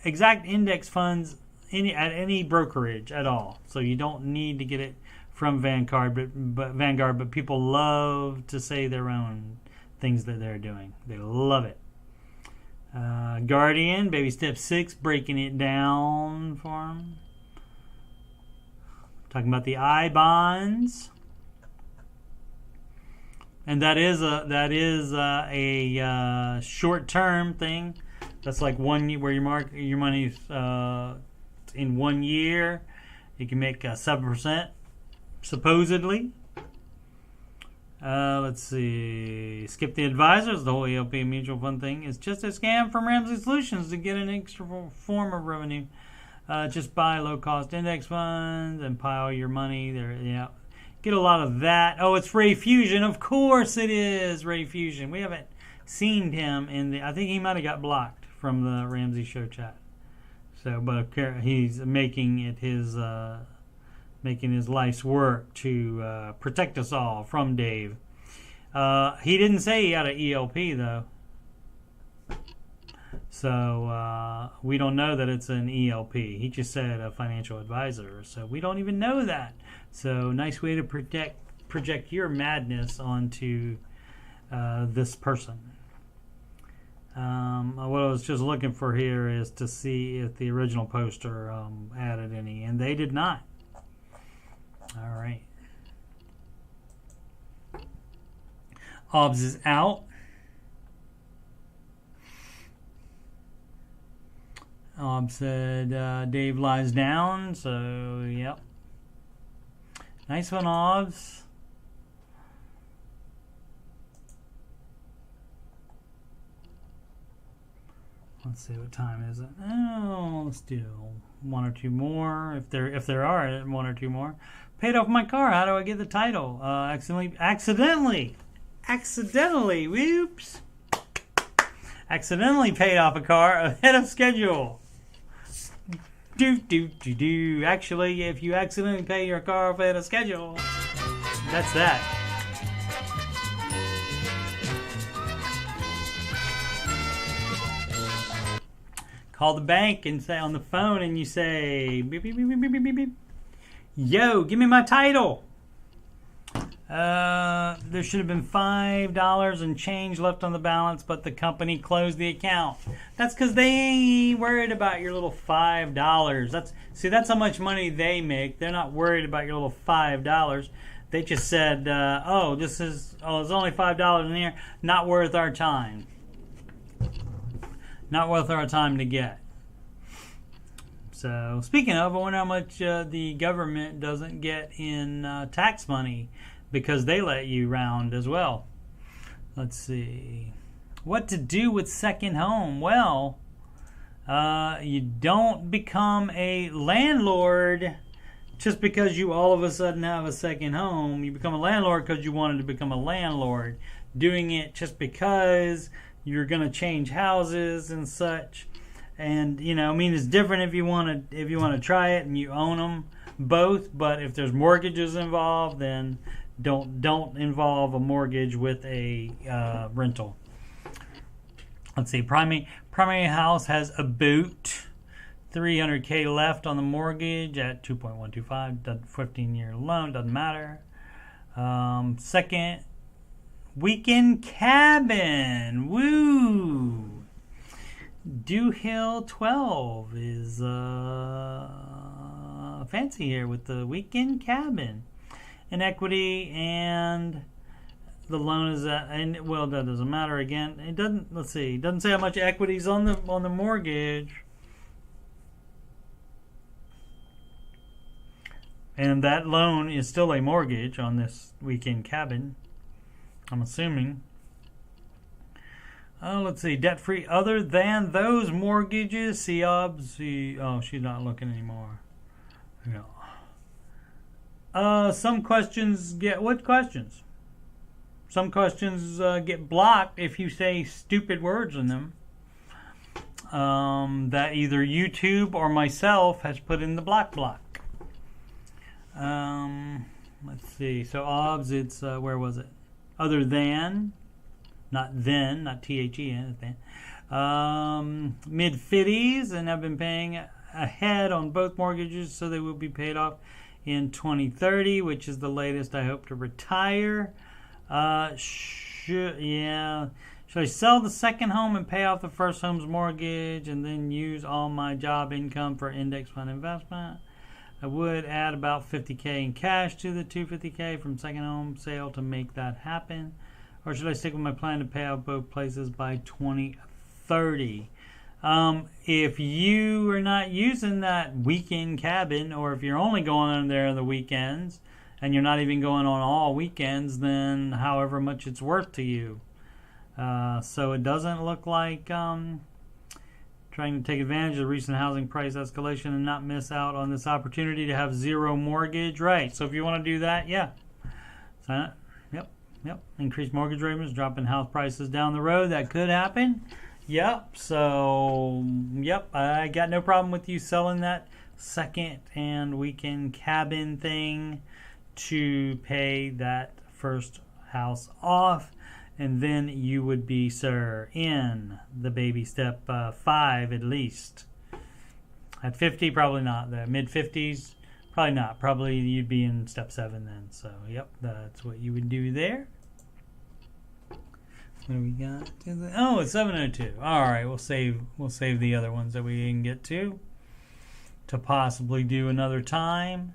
exact index funds at any brokerage at all. So you don't need to get it from Vanguard, but people love to say their own things that they're doing. They love it. Guardian, baby step 6, breaking it down for them. Talking about the I bonds, and that is a short-term thing. That's like 1 year where you mark your money in 1 year. You can make 7%, supposedly. Let's see. Skip the advisors. The whole ELP mutual fund thing is just a scam from Ramsey Solutions to get an extra form of revenue. Just buy low-cost index funds and pile your money there. Yeah, get a lot of that. Oh, it's Ray Fusion. Of course it is Ray Fusion. We haven't seen him in the. I think he might have got blocked from the Ramsey Show chat. So, but he's making it his life's work to protect us all from Dave. He didn't say he had an ELP though. So we don't know that it's an ELP. He just said a financial advisor. So we don't even know that. So nice way to project your madness onto this person. What I was just looking for here is to see if the original poster added any, and they did not. All right. OBS is out. OBS said Dave lies down, so yep. Nice one, OBS. Let's see, what time is it? Oh, let's do 1 or 2 more. If there are 1 or 2 more. Paid off my car. How do I get the title? Accidentally. Whoops. Accidentally paid off a car ahead of schedule. Actually, if you accidentally pay your car off ahead of schedule, that's that. Call the bank and say on the phone, and you say, beep, beep, beep, beep, beep, beep, beep. Yo, give me my title. There should have been $5 and change left on the balance, but the company closed the account. That's because they ain't worried about your little $5. That's how much money they make. They're not worried about your little $5. They just said, there's only $5 in here. Not worth our time. Not worth our time to get. So, speaking of, I wonder how much the government doesn't get in tax money because they let you round as well. Let's see. What to do with second home? Well, you don't become a landlord just because you all of a sudden have a second home. You become a landlord because you wanted to become a landlord. Doing it just because you're going to change houses and such. And, it's different if you want to try it and you own them both. But if there's mortgages involved, then don't involve a mortgage with a rental. Let's see. Primary house has a boot. $300K left on the mortgage at 2.125. 15-year loan. Doesn't matter. Second, weekend cabin. Woo! Dew Hill 12 is fancy here with the weekend cabin. And equity and the loan is at, and well, that doesn't matter again. It doesn't, let's see, it doesn't say how much equity is on the mortgage. And that loan is still a mortgage on this weekend cabin, I'm assuming. Oh, let's see. Debt-free other than those mortgages. She's not looking anymore. No. Some questions get... What questions? Some questions get blocked if you say stupid words in them. That either YouTube or myself has put in the block. Let's see. So OBS, it's... where was it? Other than... Not then, not THEN. Mid-50s, and I've been paying ahead on both mortgages, so they will be paid off in 2030, which is the latest I hope to retire. Should I sell the second home and pay off the first home's mortgage and then use all my job income for index fund investment? I would add about $50K in cash to the $250K from second home sale to make that happen. Or should I stick with my plan to pay out both places by 2030? If you are not using that weekend cabin, or if you're only going on there on the weekends, and you're not even going on all weekends, then however much it's worth to you. So it doesn't look like trying to take advantage of the recent housing price escalation and not miss out on this opportunity to have zero mortgage. Right. So if you want to do that, yeah. Sign up. Yep. Increased mortgage payments, dropping house prices down the road. That could happen. Yep. So, I got no problem with you selling that second and weekend cabin thing to pay that first house off. And then you would be, sir, in the baby step 5 at least. At 50, probably not. The mid-50s, probably not. Probably you'd be in step 7 then. So, yep, that's what you would do there. What do we got? Oh, it's 7:02. All right, we'll save the other ones that we didn't get to possibly do another time.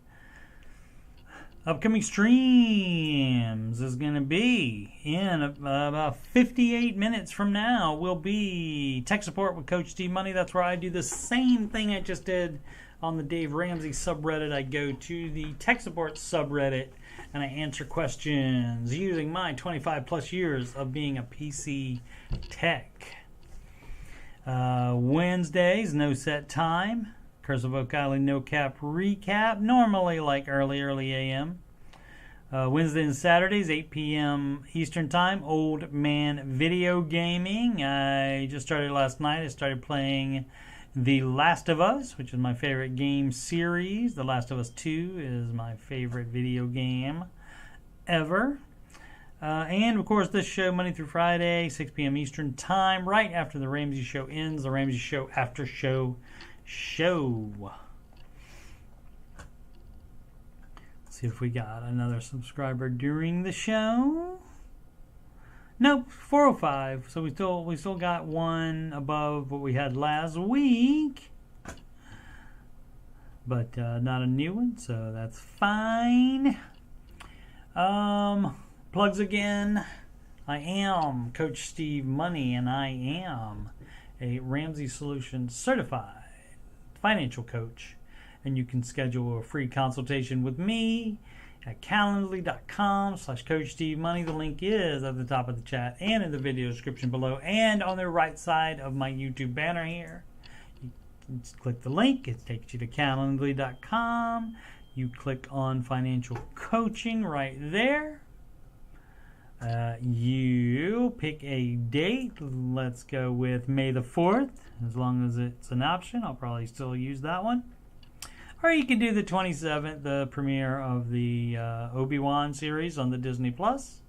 Upcoming streams is going to be in about 58 minutes from now. Will be tech support with Coach D Money. That's where I do the same thing I just did on the Dave Ramsey subreddit. I go to the tech support subreddit and I answer questions using my 25 plus years of being a PC tech. Wednesdays, no set time. Curse of Oak Island, no cap recap. Normally like early AM. Wednesday and Saturdays, 8 p.m. Eastern time. Old man video gaming. I just started last night. I started playing The Last of Us, which is my favorite game series. The Last of Us 2 is my favorite video game ever. And, of course, this show, Monday through Friday, 6 p.m. Eastern Time, right after the Ramsey Show ends, the Ramsey Show Aftershow show. Let's see if we got another subscriber during the show. Nope, 405. So we still got one above what we had last week. But not a new one, so that's fine. Plugs again. I am Coach Steve Money, and I am a Ramsey Solutions certified financial coach. And you can schedule a free consultation with me at calendly.com/Coach Steve Money. The link is at the top of the chat and in the video description below and on the right side of my YouTube banner here. You can just click the link. It takes you to calendly.com. You click on financial coaching right there. You pick a date. Let's go with May the 4th. As long as it's an option, I'll probably still use that one. Or you can do the 27th, the premiere of the Obi-Wan series on the Disney Plus.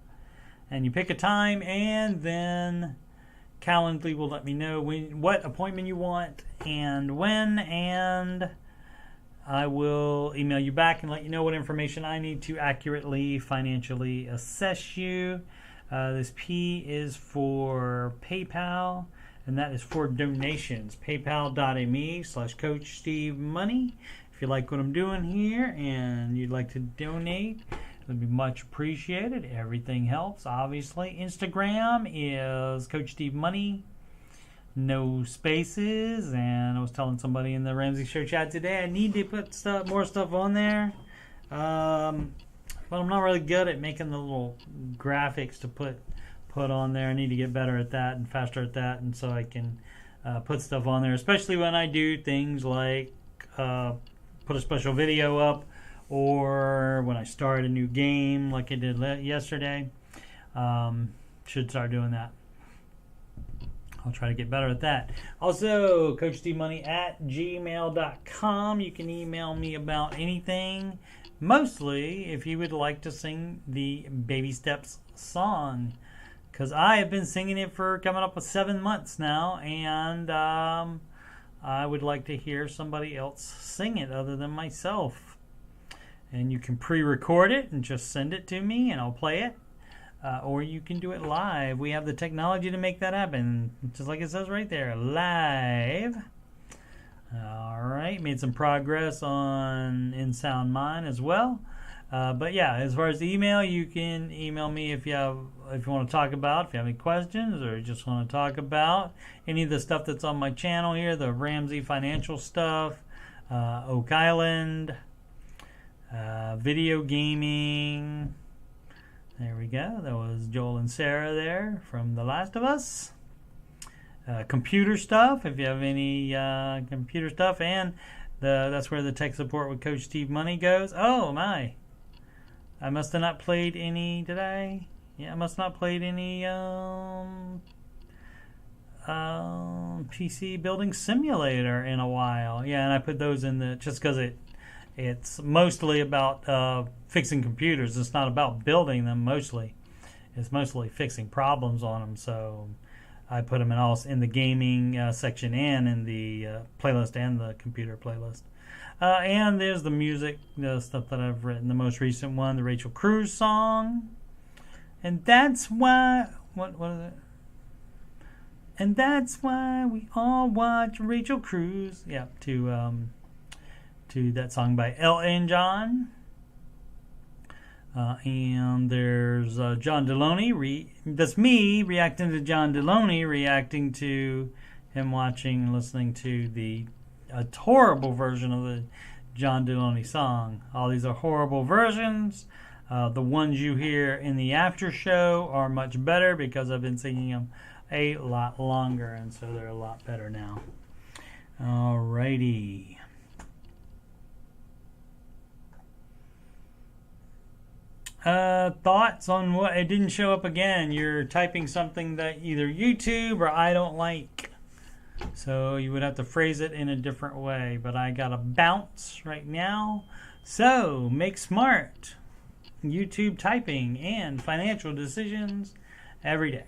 And you pick a time, and then Calendly will let me know what appointment you want and when, and I will email you back and let you know what information I need to accurately financially assess you. This P is for PayPal, and that is for donations. PayPal.me/Coach Steve Money. If you like what I'm doing here and you'd like to donate, it would be much appreciated. Everything helps, obviously. Instagram is Coach Steve Money, no spaces. And I was telling somebody in the Ramsey Show chat today I need to put more stuff on there. But I'm not really good at making the little graphics to put on there. I need to get better at that and faster at that, and so I can put stuff on there, especially when I do things like put a special video up, or when I start a new game like I did yesterday. Should start doing that. I'll try to get better at that. Also, CoachSteveMoney@gmail.com. You can email me about anything. Mostly if you would like to sing the Baby Steps song, because I have been singing it for coming up with 7 months now, and I would like to hear somebody else sing it other than myself. And you can pre-record it and just send it to me and I'll play it. Or you can do it live. We have the technology to make that happen. Just like it says right there, live. Alright, made some progress on In Sound Mind as well. But yeah, as far as the email, you can email me if you want to talk about, if you have any questions, or you just want to talk about any of the stuff that's on my channel here, the Ramsey financial stuff, Oak Island, video gaming. There we go. That was Joel and Sarah there from The Last of Us. Computer stuff, if you have any computer stuff, and that's where the tech support with Coach Steve Money goes. Oh my! I must have not played any. Did I? Yeah, I must not played any PC building simulator in a while. Yeah, and I put those in the just because it's mostly about fixing computers. It's not about building them. Mostly, it's mostly fixing problems on them. So I put them in the gaming section and in the playlist and the computer playlist. And there's the music, the stuff that I've written. The most recent one, the Rachel Cruz song. And that's why, what is it? And that's why we all watch Rachel Cruz. Yeah, to that song by Elton John. And there's John Deloney. That's me reacting to John Deloney, reacting to him watching and listening to a horrible version of the John Deloney song. All these are horrible versions. The ones you hear in the after show are much better because I've been singing them a lot longer, and so they're a lot better now. Alrighty. Thoughts on what it didn't show up again? You're typing something that either YouTube or I don't like. So you would have to phrase it in a different way. But I got a bounce right now. So make smart. YouTube typing and financial decisions every day.